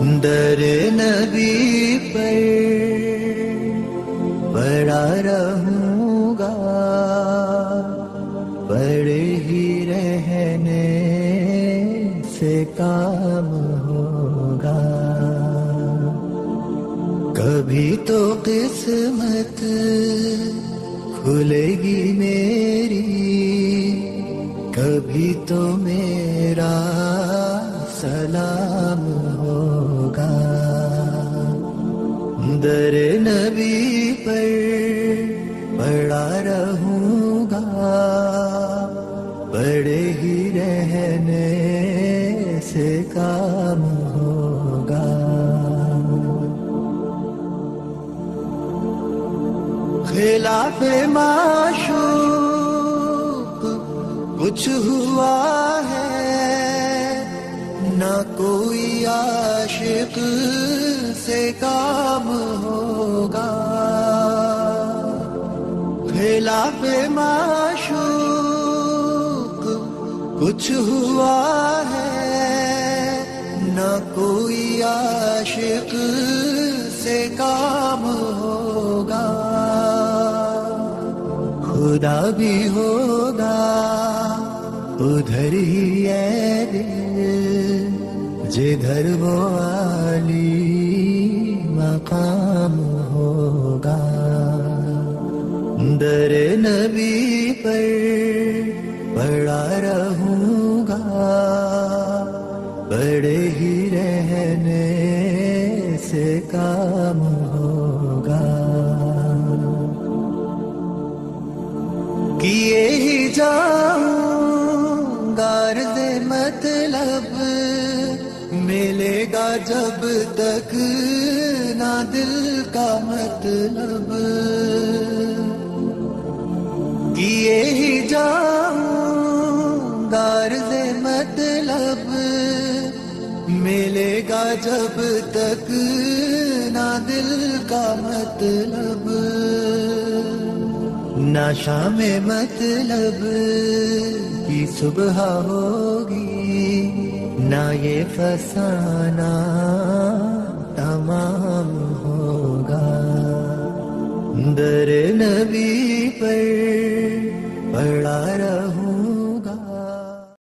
در نبی پر پڑا رہوں گا، پڑے ہی رہنے سے کام ہوگا. کبھی تو قسمت کھلے گی میری، کبھی تو میرا سلام ہوگا. در نبی پر پڑا رہوں گا، پڑے ہی رہنے سے کام ہوگا. خلاف معشوق کچھ ہوا ہے، نہ کوئی عاشق سے کام ہوگا. خلاف معشوق کچھ ہوا ہے، نہ کوئی عاشق سے کام ہوگا. خدا بھی ہوگا ادھر ہی ہے دل، جدھر وہ عالی مقام ہوگا. در نبی پر پڑا رہوں گا، پڑے ہی رہنے سے کام ہوگا. کیے ہی جاؤں گا عرض مطلب، ملے گا جب تک نہ دل کا مطلب. کیے ہی جاؤں گا عرض مطلب، ملے گا جب تک نہ دل کا مطلب. نہ شام مطلب کی صبح ہوگی، نہ یہ فسانہ تمام ہوگا. در نبی پر